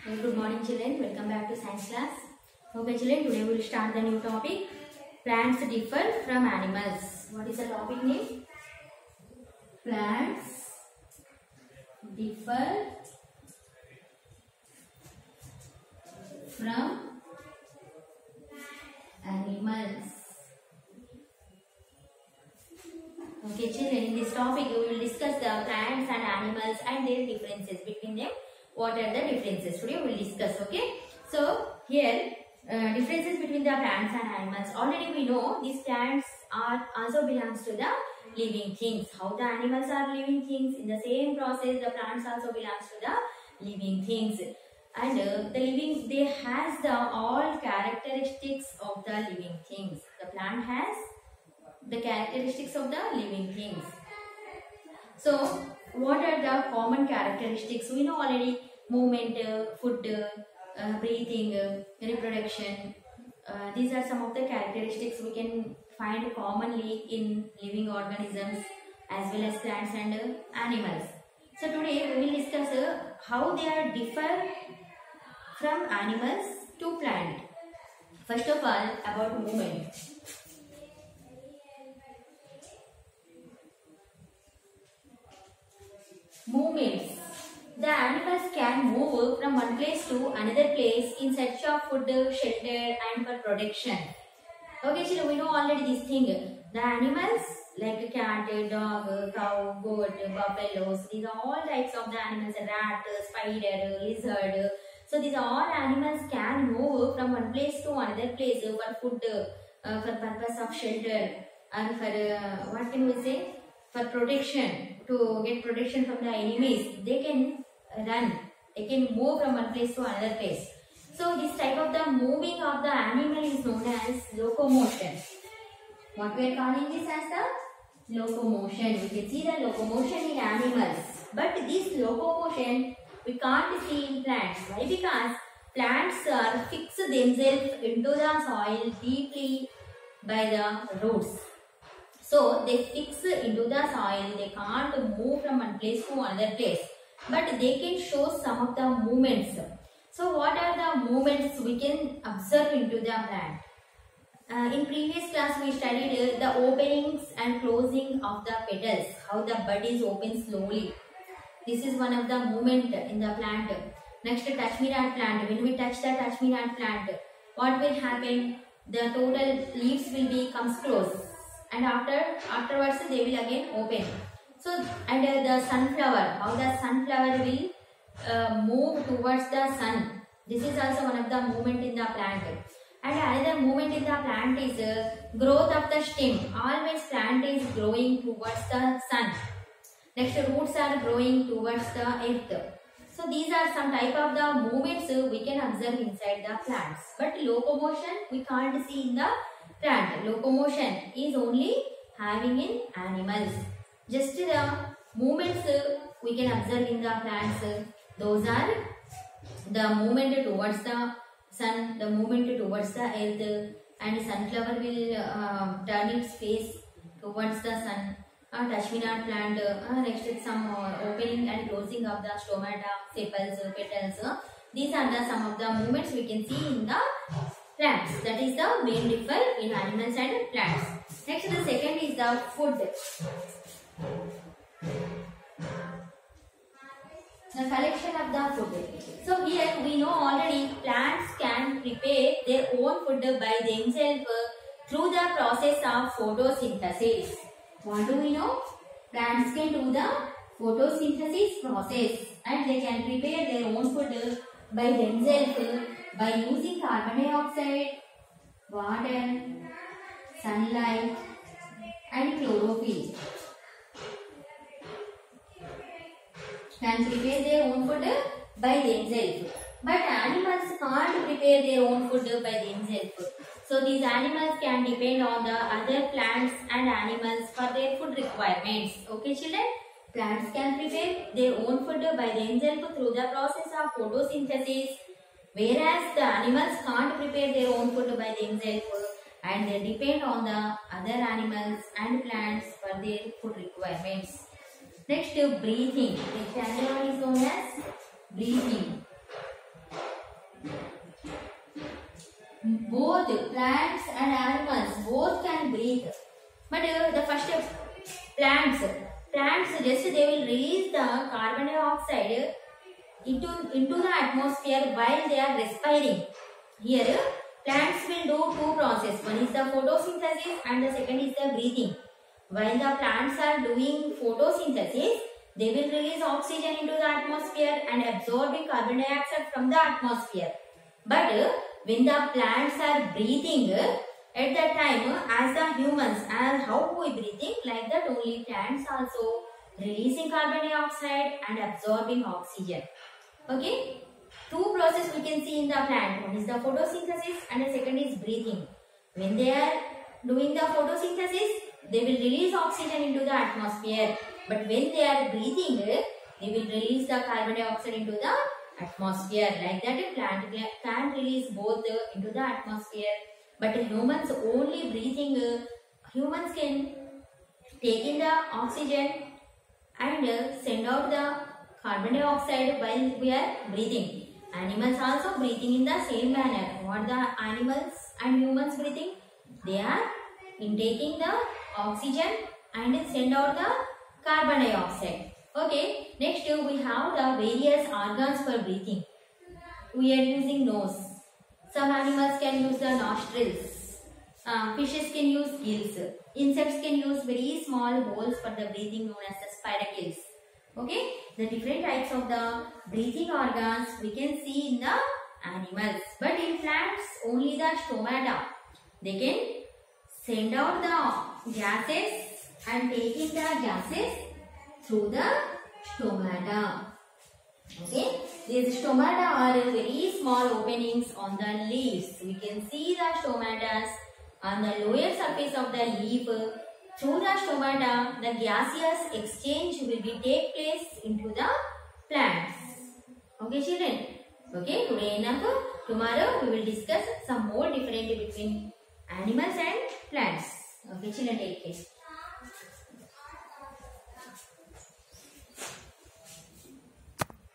Good morning children, welcome back to science class. Okay children, today we will start the new topic. Plants differ from animals. What is the topic name? Plants differ from animals. Okay children, in this topic we will discuss the plants and animals and their differences between them. What are the differences? Today we will discuss. Okay. So here differences between the plants and animals. Already we know these plants are also belongs to the living things. How the animals are living things, in the same process the plants also belongs to the living things. And the living, they has the all characteristics of the living things. The plant has the characteristics of the living things. So what are the common characteristics? We know already: movement, food, breathing, reproduction. These are some of the characteristics we can find commonly in living organisms as well as plants and animals. So today we will discuss how they are differ from animals to plant. First of all, about movement. Movements. The animals can move from one place to another place in search of food, shelter and for protection. Okay children, we know already this thing. The animals like cat, dog, cow, goat, buffaloes, these are all types of the animals. Rat, spider, lizard. So these all animals can move from one place to another place for food, for purpose of shelter, and for what can we say? For protection, to get protection from the enemies. They can run, they can move from one place to another place. So this type of the moving of the animal is known as locomotion. What we are calling this as the locomotion. We can see the locomotion in animals, but this locomotion we can't see in plants. Why? Because plants are fix themselves into the soil deeply by the roots. So they fix into the soil, they can't move from one place to another place, but they can show some of the movements. So what are the movements we can observe into the plant? In previous class we studied the openings and closing of the petals, how the bud is open slowly. This is one of the movement in the plant. Next, touch me not plant. When we touch the touch me not plant, what will happen? The total leaves will be comes close, and afterwards they will again open. So and the sunflower, how the sunflower will move towards the sun. This is also one of the movement in the plant. And another movement in the plant is growth of the stem. Always plant is growing towards the sun. Next, roots are growing towards the earth. So these are some type of the movements we can observe inside the plants. But locomotion we can't see in the plant. Locomotion is only having in animals. Just the movements we can observe in the plants. Those are the movement towards the sun, the movement towards the earth, and sunflower will turn its face towards the sun. Touch me not plant. Next is some opening and closing of the stomata, sepals, petals. These are the some of the movements we can see in the plants. That is the main difference in animals and plants. Next, the second is the food. The collection of the food. So here we know already plants can prepare their own food by themselves through the process of photosynthesis. What do we know? Plants can do the photosynthesis process and they can prepare their own food by themselves by using carbon dioxide, water, sunlight and chlorophyll. Can prepare their own food by themselves. But animals can't prepare their own food by themselves. So these animals can depend on the other plants and animals for their food requirements. Okay children? Plants can prepare their own food by themselves through the process of photosynthesis, whereas the animals can't prepare their own food by themselves and they depend on the other animals and plants for their food requirements. Next, breathing. The channel is known as breathing. plants and animals both can breathe. But the first plants just they will release the carbon dioxide into the atmosphere while they are respiring. Here plants will do two processes. One is the photosynthesis and the second is the breathing. While the plants are doing photosynthesis, they will release oxygen into the atmosphere and absorbing carbon dioxide from the atmosphere. But when the plants are breathing, at that time, as the humans, as how we breathing, like that only plants also releasing carbon dioxide and absorbing oxygen. Okay, two processes we can see in the plant. One is the photosynthesis and the second is breathing. When they are doing the photosynthesis, they will release oxygen into the atmosphere. But when they are breathing, they will release the carbon dioxide into the atmosphere. Like that, a plant can release both into the atmosphere. But humans only breathing, humans can take in the oxygen and send out the carbon dioxide while we are breathing. Animals also breathing in the same manner. What the animals and humans breathing? They are intaking the oxygen and send out the carbon dioxide. Okay, next we have the various organs for breathing. We are using nose. Some animals can use the nostrils. Fishes can use gills. Insects can use very small holes for the breathing known as the spiracles. Okay, the different types of the breathing organs we can see in the animals. But in plants, only the stomata. They can send out the gases and taking the gases through the stomata. Okay, these stomata are very small openings on the leaves. We can see the stomatas on the lower surface of the leaf. Through the stomata, the gaseous exchange will take place into the plants. Okay, children. Okay, today enough. Tomorrow we will discuss some more difference between animals and plants. Okay, children, take care.